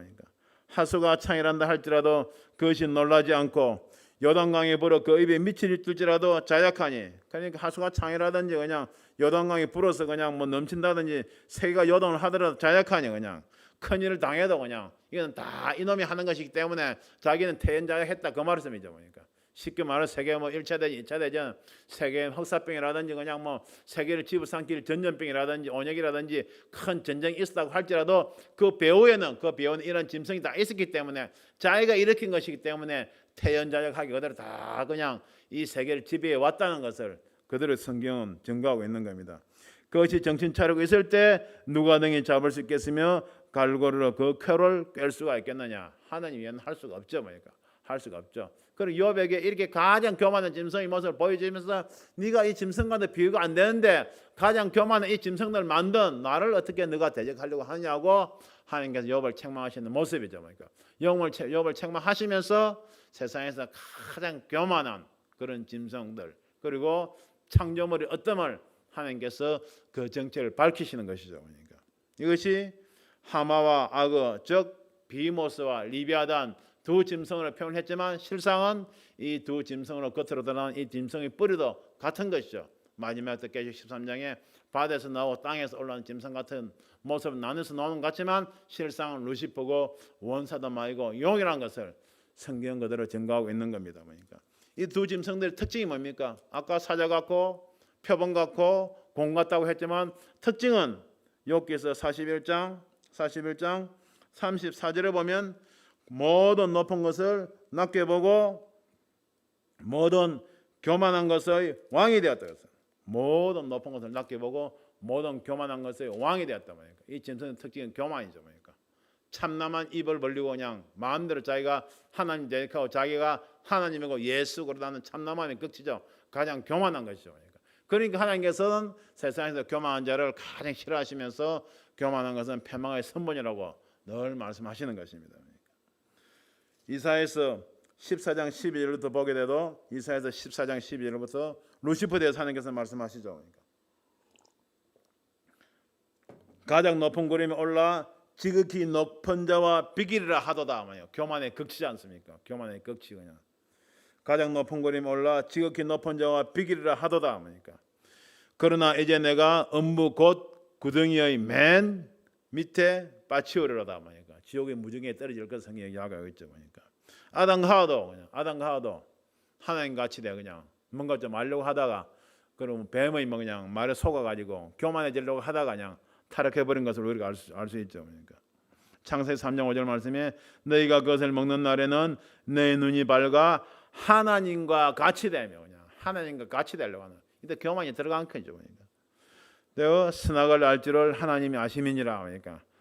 [SPEAKER 1] 하수가 창이란다 할지라도 그것이 놀라지 않고 요단강이 불어 그 입에 밑이 뜰지라도 자약하니. 그러니까 하수가 창이라든지 그냥 요단강이 불어서 그냥 뭐 넘친다든지 세계가 요동을 하더라도 자약하니 그냥 큰 일을 당해도 그냥 이건 다 이놈이 하는 것이기 때문에 자기는 태연자약했다 그 말씀이죠. 그러니까 쉽게 말해서 세계 뭐 1차 대전, 2차 대전, 세계 흑사병이라든지 그냥 뭐 세계를 집어삼킬 전염병이라든지 온역이라든지 큰 전쟁이 있었다고 할지라도 그 배후에는 이런 짐승이 다 있었기 때문에 자기가 일으킨 것이기 때문에 태연자약하기 그대로 다 그냥 이 세계를 지배해 왔다는 것을 그대로 성경은 증거하고 있는 겁니다. 그것이 정신 차리고 있을 때 누가 등이 잡을 수 있겠으며 갈고리로 그 쾌를 꿰 수가 있겠느냐. 하나님 외에는 할 수가 없죠. 할 수가 없죠. 그리고 욥에게 이렇게 가장 교만한 짐승의 모습을 보여주면서 네가 이 짐승과도 비교가 안 되는데 가장 교만한 이 짐승들을 만든 나를 어떻게 네가 대적하려고 하냐고 하나님께서 욥을 책망하시는 모습이죠. 욥을 책망하시면서 세상에서 가장 교만한 그런 짐승들 그리고 창조물의 어떤 하나님께서 그 정체를 밝히시는 것이죠. 이것이 하마와 악어 즉 비모스와 리비아단 두 짐승으로 표현했지만 실상은 이 두 짐승으로 겉으로 드러난 이 짐승의 뿌리도 같은 것이죠. 마지막 계시록 13장에 바다에서 나오고 땅에서 올라오는 짐승 같은 모습을 나눠서 나오는 것 같지만 실상은 루시퍼고 원사도마이고 용이라는 것을 성경 그대로 증거하고 있는 겁니다. 그러니까 이 두 짐승들의 특징이 뭡니까? 아까 사자 같고 표범 같고 공 같다고 했지만 특징은 욥기서 41장 34절에 보면 모든 높은 것을 낮게 보고 모든 교만한 것의 왕이 되었다. 모든 높은 것을 낮게 보고 모든 교만한 것의 왕이 되었다. 이 짐승의 특징은 교만이죠. 참남한 입을 벌리고 그냥 마음대로 자기가 하나님 대적하고 자기가 하나님이고 예수 그러다는 참남함의 끝이죠. 가장 교만한 것이죠. 그러니까 하나님께서는 세상에서 교만한 자를 가장 싫어하시면서 교만한 것은 패망의 선본이라고 늘 말씀하시는 것입니다. 이사야서 14장 12절부터 보게 돼도 이사야서 14장 12절부터 루시퍼에 대해서 하나님께서 말씀하시죠. 가장 높은 구름에 올라 지극히 높은 자와 비기리라 하도다. 교만의 극치지 않습니까? 교만의 극치 그냥. 가장 높은 구름에 올라 지극히 높은 자와 비기리라 하도다. 그러나 이제 내가 음부 곧 구덩이의 맨 밑에 빠치우리로다. 지옥의 무중에 떨어질 것 성경이 이야기하고 있죠. 아담과 하와도 하나님 같이 돼 그냥 뭔가 좀 하려고 하다가 그러면 뱀의 뭐 그냥 말에 속아가지고 교만해지려고 하다가 그냥 타락해버린 것을 우리가 알 수 있죠. 창세기 3장 5절 말씀에 너희가 그것을 먹는 날에는 내 눈이 밝아 하나님과 같이 되며 그냥 하나님과 같이 되려고 하는 이때 교만이 들어간 거죠. 내가 선악을 알 줄을 하나님이 아심이니라.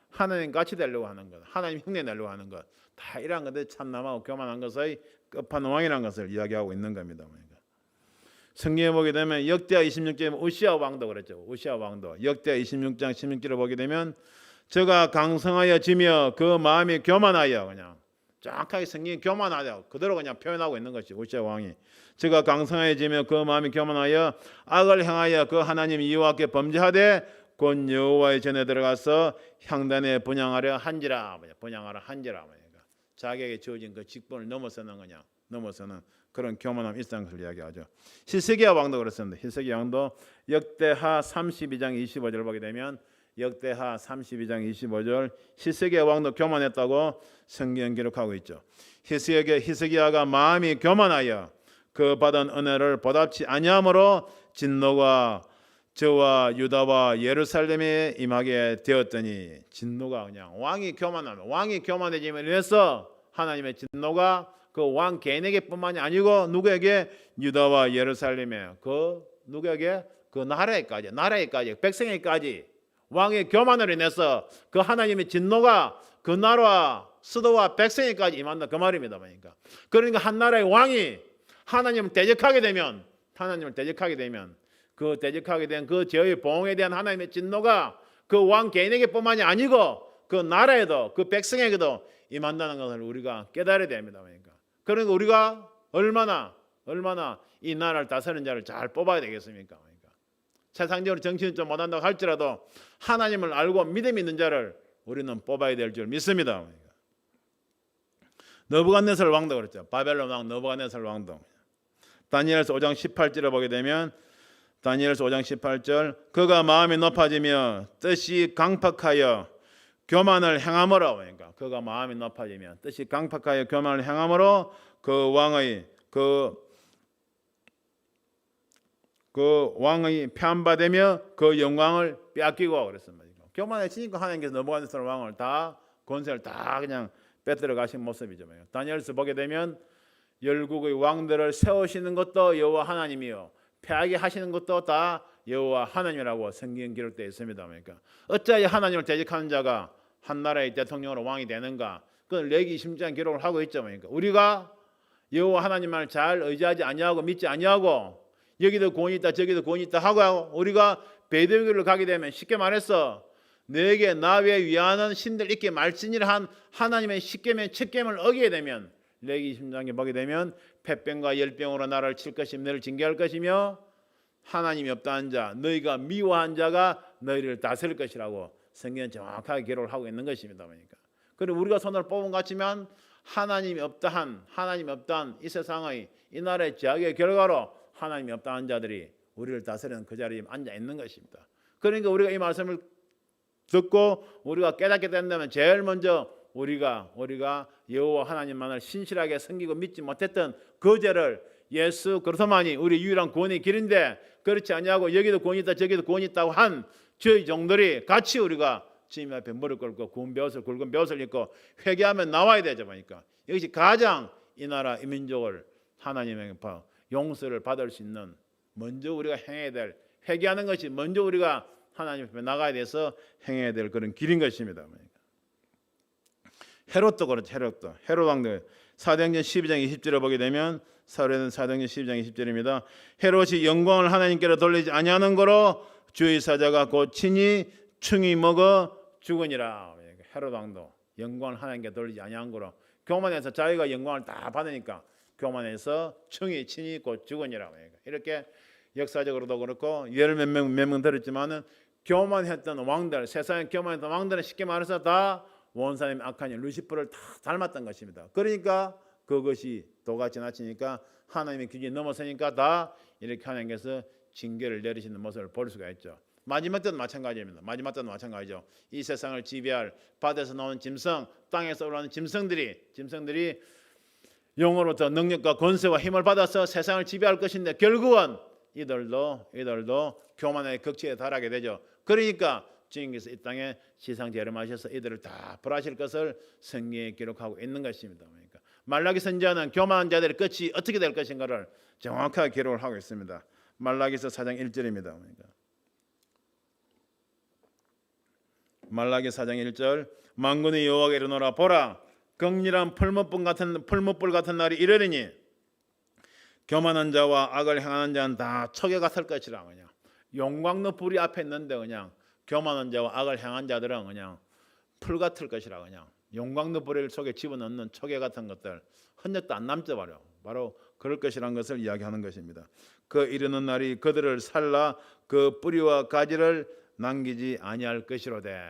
[SPEAKER 1] 하나님 같이 되려고 하는 것, 하나님 흉내 내려고 하는 것, 다 이러한 것들 참남하고 교만한 것의 끝판왕이라는 것을 이야기하고 있는 겁니다. 성경에 보게 되면 역대하 26장에 우시아 왕도 그랬죠. 우시아 왕도 역대하 26장 16절을 보게 되면 저가 강성하여 지며 그 마음이 교만하여 그냥 정확하게 성경이 교만하여 그대로 그냥 표현하고 있는 것이 우시아 왕이 저가 강성하여 지며 그 마음이 교만하여 악을 행하여 그 하나님 여호와께 범죄하되 곧 여호와의 전에 들어가서 향단에 분향하려 한지라. 분향하려 한지라. 자기에게 주어진 그 직분을 넘어서는 그냥 넘어서는 그런 교만함 일상을 이야기하죠. 히스기야 왕도 그렇습니다. 히스기야 왕도 역대하 32장 25절 보게 되면 역대하 32장 25절 히스기야 왕도 교만했다고 성경 기록하고 있죠. 히스기야가 마음이 교만하여 그 받은 은혜를 보답지 아니함으로 진노가 저와 유다와 예루살렘에 임하게 되었더니 진노가 그냥 왕이 교만해짐으로 인해서 하나님의 진노가 그 왕 개인에게뿐만이 아니고 누구에게 유다와 예루살렘에 그 누구에게 그 나라에까지 백성에게까지 왕의 교만으로 인해서 그 하나님의 진노가 그 나라와 수도와 백성에게까지 임한다 그 말입니다. 그러니까 한 나라의 왕이 하나님을 대적하게 되면 그 대적하게 된 그 죄의 보응에 대한 하나님의 진노가 그 왕 개인에게뿐만이 아니고 그 나라에도 그 백성에게도 임한다는 것을 우리가 깨달아야 됩니다. 그러니까 우리가 얼마나 이 나라를 다스리는 자를 잘 뽑아야 되겠습니까? 세상적으로 정치는 좀 못한다고 할지라도 하나님을 알고 믿음 있는 자를 우리는 뽑아야 될 줄 믿습니다. 느부갓네살 왕도 그랬죠. 바벨론 왕 느부갓네살 왕도. 다니엘서 5장 18절에 보게 되면 다니엘서 5장 18절 그가 마음이 높아지며 뜻이 강팍하여 교만을 행함으로 그가 마음이 높아지며 뜻이 강팍하여 교만을 행함으로 그 왕의 편받으며 그 영광을 빼앗기고 그랬습니다. 교만해지니까 하나님께서 느부갓네살 왕을 다 권세를 다 그냥 빼들어 가신 모습이죠. 다니엘서 보게 되면 열국의 왕들을 세우시는 것도 여호와 하나님이요 패하게 하시는 것도 다 여호와 하나님이라고 성경 기록되어 있습니다. 어찌하여 하나님을 대적하는 자가 한 나라의 대통령으로 왕이 되는가? 그건 레기 20장 기록을 하고 있죠. 우리가 여호와 하나님을 잘 의지하지 아니하고 믿지 아니하고 여기도 권이 있다 저기도 권이 있다 하고 우리가 배대교를 가게 되면 쉽게 말해서 너에게 나 외에 위하는 신들 있게 말씀이라 한 하나님의 십계명 칙계명을 어기게 되면 레기 20장에 보게 되면 폐병과 열병으로 나를 칠 것이며 너를 징계할 것이며 하나님이 없다는 자 너희가 미워한 자가 너희를 다스릴 것이라고 성경은 정확하게 기록을 하고 있는 것입니다. 그리고 우리가 손을 뽑은 것 같지만 하나님이 없다한 이 세상의 이 나라의 죄악의 결과로 하나님이 없다한 자들이 우리를 다스리는 그 자리에 앉아 있는 것입니다. 그러니까 우리가 이 말씀을 듣고 우리가 깨닫게 된다면 제일 먼저 우리가 여호와 하나님만을 신실하게 섬기고 믿지 못했던 그 죄를 예수 그리스도만이 우리 유일한 구원의 길인데 그렇지 아니하고 여기도 구원이 있다 저기도 구원이 있다고 한 저희 종들이 같이 우리가 주님 앞에 무릎 꿇고 굵은 벼슬 입고 회개하면 나와야 되죠. 보니까 이것이 가장 이 나라 이 민족을 하나님의 용서를 받을 수 있는 먼저 우리가 행해야 될 회개하는 것이 먼저 우리가 하나님 앞에 나가야 돼서 행해야 될 그런 길인 것입니다. 헤롯도 그렇죠. 헤롯 왕도 사도행전 12장 20절을 보게 되면 사도행전 12장 20절입니다. 헤롯이 영광을 하나님께로 돌리지 아니하는 거로 주의 사자가 곧 친히 충이 먹어 죽으니라. 헤롯 왕도 영광을 하나님께 돌리지 아니한 거로 교만해서 자기가 영광을 다 받으니까 교만해서 충이 친히 곧 죽으니라. 이렇게 역사적으로도 그렇고 예를 몇 명 들었지만은 교만했던 왕들, 세상에 교만했던 왕들은 쉽게 말해서 다 원사님 악한 일 루시퍼를 다 닮았던 것입니다. 그러니까 그것이 도가 지나치니까 하나님의 기준이 넘어서니까 다 이렇게 하나님께서 징계를 내리시는 모습을 볼 수가 있죠. 마지막 때도 마찬가지입니다. 마지막 때도 마찬가지죠. 이 세상을 지배할 바다에서 나오는 짐승, 땅에서 올라오는 짐승들이 영으로부터 능력과 권세와 힘을 받아서 세상을 지배할 것인데 결국은 이들도 교만의 극치에 달하게 되죠. 그러니까 주님께서 이 땅에 지상 재림하셔서 이들을 다 벌하실 것을 성경에 기록하고 있는 것입니다. 그러니까 말라기 선지자는 교만한 자들의 끝이 어떻게 될 것인가를 정확하게 기록을 하고 있습니다. 말라기서 4장 1절입니다. 그러니까 말라기 4장 1절 만군의 여호와가 이르노라 보라 극렬한 풀무불 같은 날이 이르리니 교만한 자와 악을 행하는 자는 다 척에 같을 것이라. 그냥 용광로 불이 앞에 있는데 그냥 교만한 자와 악을 행한 자들은 그냥 풀 같을 것이라. 그냥 용광로 불을 속에 집어넣는 척에 같은 것들 흔적도 안 남죠. 바로 그럴 것이라는 것을 이야기하는 것입니다. 그 이르는 날이 그들을 살라 그 뿌리와 가지를 남기지 아니할 것이로되.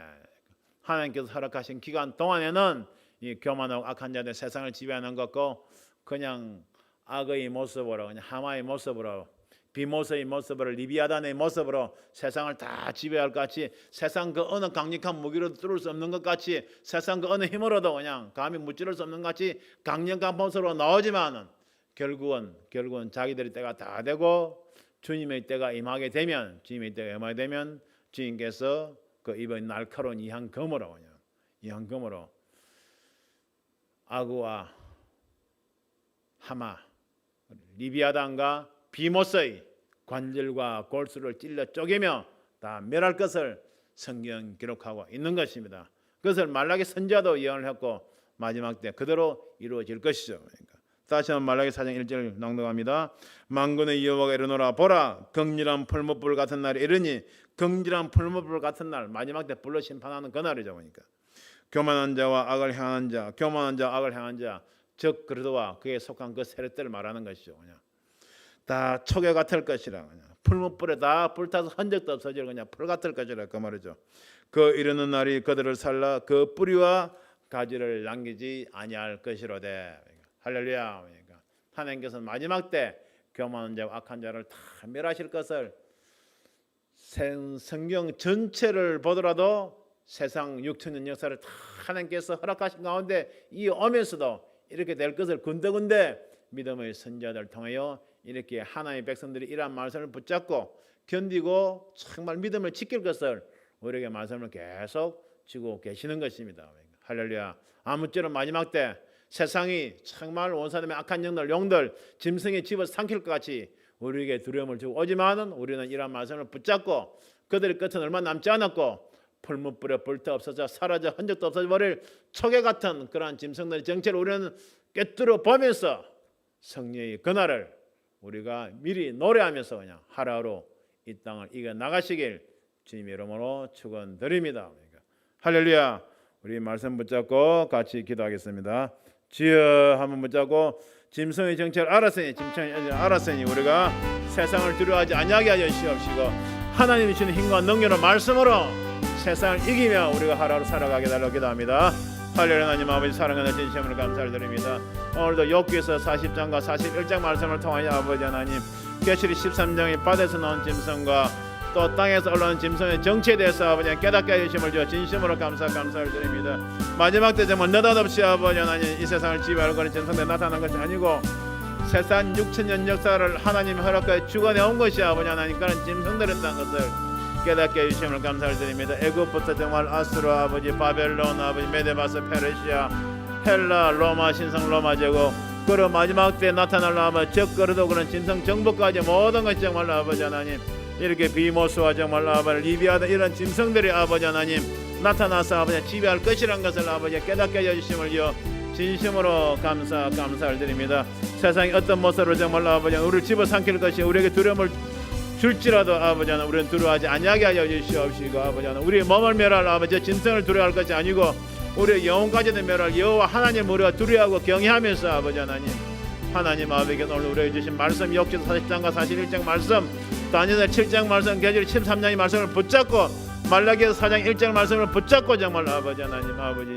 [SPEAKER 1] 하나님께서 허락하신 기간 동안에는 이 교만하고 악한 자들 세상을 지배하는 것고 그냥 악의 모습으로 그냥 하마의 모습으로 비모세의 모습으로 리비아단의 모습으로 세상을 다 지배할 것 같이 세상 그 어느 강력한 무기로도 뚫을 수 없는 것 같이 세상 그 어느 힘으로도 그냥 감히 무찌를 수 없는 것 같이 강력한 모습으로 나오지만은 결국은 자기들의 때가 다 되고 주님의 때가 임하게 되면 주님께서 그 이번 날카로운 이한검으로 아구와 하마 리비아단과 비모스의 관절과 골수를 찔러 쪼개며 다 멸할 것을 성경 기록하고 있는 것입니다. 그것을 말라기 선지자도 예언을 했고 마지막 때 그대로 이루어질 것이죠. 그러니까 다시 한번 말라기 4장 1절 낭독합니다. 만군의 여호와가 이르노라 보라 극렬한 풀무불 같은 날이 이르니 극렬한 풀무불 같은 날 마지막 때 불로 심판하는 그 날이죠. 그러니까 교만한 자와 악을 행하는 자 즉 그리스도와 그에 속한 그 세력들을 말하는 것이죠. 그냥 다 촉에 같을 것이라. 그냥 풀무불에 다 불타서 흔적도 없어질 그냥 풀 같을 것이라 그 말이죠. 그 이르는 날이 그들을 살라 그 뿌리와 가지를 남기지 아니할 것이로되. 할렐루야. 그러니까 하나님께서는 마지막 때 교만한 자와 악한 자를 다 멸하실 것을 성경 전체를 보더라도 세상 6천년 역사를 다 하나님께서 허락하신 가운데 이 오면서도 이렇게 될 것을 군데군데 믿음의 선지자들을 통하여 이렇게 하나님의 백성들이 이러한 말씀을 붙잡고 견디고 정말 믿음을 지킬 것을 우리에게 말씀을 계속 주고 계시는 것입니다. 할렐루야. 아무쪼록 마지막 때 세상이 정말 원사님의 악한 용들 짐승의 집을 삼킬 것 같이 우리에게 두려움을 주고 오지만은 우리는 이러한 말씀을 붙잡고 그들의 끝은 얼마 남지 않았고 풀무불에 불타 없어져 사라져 흔적도 없어져 버릴 촉에 같은 그러한 짐승들의 정체를 우리는 꿰뚫어 보면서 성령의 그날을 우리가 미리 노래하면서 그냥 하루하루 이 땅을 이겨 나가시길 주님의 이름으로 축원드립니다. 할렐루야. 우리 말씀 붙잡고 같이 기도하겠습니다. 주여 한번 붙잡고 짐승의 정체를 알았으니 우리가 세상을 두려워하지 아니하게 하여 주시옵시고 하나님이 주시는 힘과 능력으로 말씀으로 세상을 이기며 우리가 하루하루 살아가게 달라고 기도합니다. 할렐루야. 하나님 아버지 사랑하는 진심으로 감사를 드립니다. 오늘도 욥기서 40장과 41장 말씀을 통하여 아버지 하나님 계시록 13장의 바다에서 나온 짐승과 또 땅에서 올라온 짐승의 정체에 대해서 아버지 깨닫게 해주심을 주어 진심으로 감사를 드립니다. 마지막 때 정말 느닷없이 아버지 하나님 이 세상을 지배하는 것은 짐승들이 나타난 것이 아니고 세상 6천년 역사를 하나님이 허락하여 주관해온 것이 아버지 하나님 그런 짐승들이었다는 것을 깨닫게 해주심을 감사를 드립니다. 애굽부터 정말 아수르 아버지 바벨론 아버지 메데바스 페르시아 헬라 로마 신성 로마 제국 그리고 마지막 때 나타날 아버지 적그리도 그런 짐승 정복까지 모든 것이 정말 아버지 하나님 이렇게 비모스와 정말 아버지 리비아다 이런 짐승들이 아버지 하나님 나타나서 아버지 지배할 것이란 것을 아버지 깨닫게 해주심을요 진심으로 감사를 드립니다. 세상이 어떤 모습으로 정말 아버지 우리를 집어삼킬 것이 우리에게 두려움을 줄지라도 아버지 하나님 우리는 두려워하지 아니하게 하여 주시옵시고 아버지 하나님 우리의 몸을 멸할 아버지 짐승을 두려워할 것이 아니고 우리의 영혼까지도 멸할 여호와 하나님을 우리가 두려워하고 경외하면서 아버지 하나님 아버지께 오늘 우리에게 주신 말씀 욥기서 40장과 41장 말씀 다니엘 7장 말씀 계시록 13장의 말씀을 붙잡고 말라기서 4장 1장 말씀을 붙잡고 정말 아버지 하나님 아버지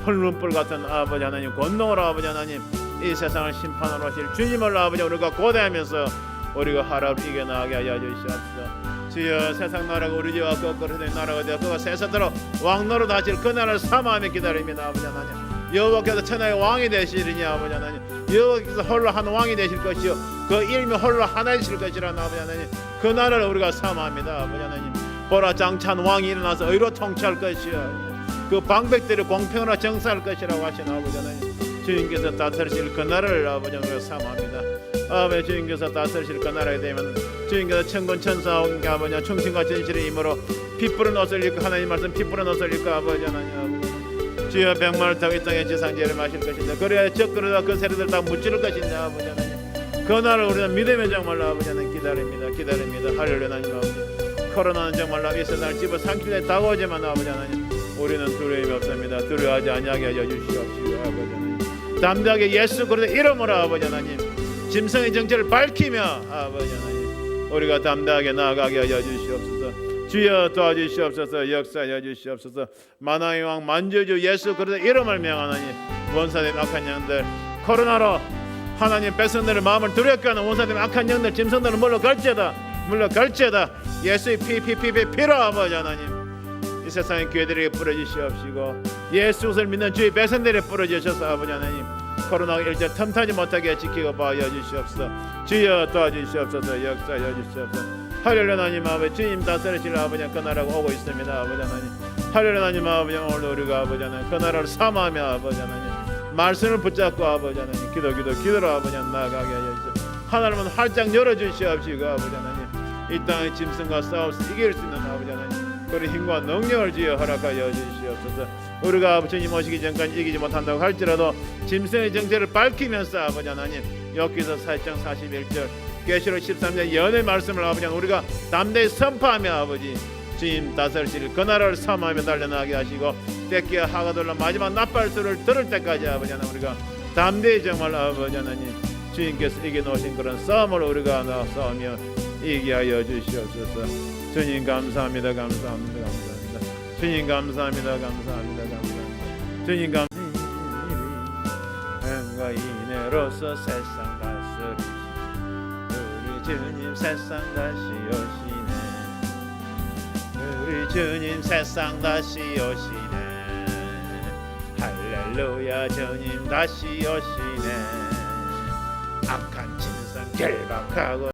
[SPEAKER 1] 펄룬불 같은 아버지 하나님 권능으로 아버지 하나님 이 세상을 심판하러 오실 주님을 아버지 우리가 고대하면서 우리가 하루를 이겨나가게 하여 주시옵소서. 주여 세상 나라가 우리 집과 거꾸로 된 나라가 되어 그가 세세대로 왕노릇 하실 그 날을 사모하며 기다립니다. 아버지 하나님 여호와께서 천하의 왕이 되시리니 아버지 하나님 여호와께서 홀로 한 왕이 되실 것이요 그 이름이 홀로 하나이실 것이라 아버지 하나님 그 나라를 우리가 사모합니다. 아버지 하나님 보라 장찬 왕이 일어나서 의로 통치할 것이요 그 방백들이 공평으로 정사할 것이라고 하신 아버지 하나님 주님께서 다스리실 그 나라를 아버지 우리가 사모합니다. 아버지 주님께서 다스리실 그 나라에 되면 주님께서 천군 천사와 아버지 충신과 진실의 힘으로 빛부른 옷을 입고 하나님 말씀 빛부른 옷을 입고 아버지 하나님 주여 백마를 타고 이 땅에 지상제를 마실 것인데 그래야 적그리와 그 세력들 다 무찌를 것인데 아버지 하나님 그 날을 우리는 믿음의 정말로 아버지 하나님 기다립니다. 할렐루야. 하나님 아버지 코로나는 정말로 이 세상을 집어삼킬 때 다가오지만 아버지 하나님 우리는 두려움이 없습니다. 두려워하지 아니하게 하여 주시옵시고 아버지 하나님 담대하게 예수 그리스도 이름으로 아버지 하나님 짐승의 정체를 밝히며 아버지 하나님 우리가 담대하게 나아가게 하여 주시옵소서. 주여 도와주시옵소서. 역사하여 주시옵소서. 만왕의 왕 만주주 예수 그리스도 이름을 명하나니 원사된 악한 영들 코로나로 하나님 백성들의 마음을 두렵게 하는 원사된 악한 영들 짐승들은 물러갈지어다 예수의 피로 아버지 하나님 이 세상의 교회들에게 뿌려주시옵시고 예수를 믿는 주의 백성들에게 뿌려주셔서 아버지 하나님 코로나가 일제 틈타지 못하게 지키고 봐여 주시옵소서. 주여 도와주시옵소서. 역사하여 주시옵소서. 할렐루야. 하나님 아버지 주님 다스리실 아버지 그 나라가 오고 있습니다. 아버지 하나님 할렐루야. 하나님 아버지 오늘 우리가 아버지 하나님 그 나라를 사모하며 아버지 하나님 말씀을 붙잡고 아버지 하나님 기도로 아버지 하나님 나아가게 하여 주시옵소서. 하나님은 활짝 열어주시옵시고 아버지 하나님 이 땅의 짐승과 싸워서 이길 수 있는 아버지 하나님 그리 힘과 능력을 주여 허락하여 주시옵소서. 우리가 아버지 주님 오시기 전까지 이기지 못한다고 할지라도 짐승의 정체를 밝히면서 아버지 하나님 욥기서 40장 41절 계시록 13장 연의 말씀을 아버지 하나님 우리가 담대히 선포하며 아버지 주님 다스리실 그 나라를 사모하며 달려나가게 하시고 때끼와 하가돌라 마지막 나팔소리를 들을 때까지 아버지 하나님 우리가 담대히 정말 아버지 하나님 주님께서 이겨놓으신 그런 싸움을 우리가 싸우며 이기게 하여 주시옵소서. 주님 감사합니다. 주님 감사합니다. 주님 감사합니다. 인애로서 세상 다스리시 우리 주님 세상 다시 오시네. 우리 주님 세상 다시 오시네. 할렐루야. 주님 다시 오시네. 악한 짐승 결박하고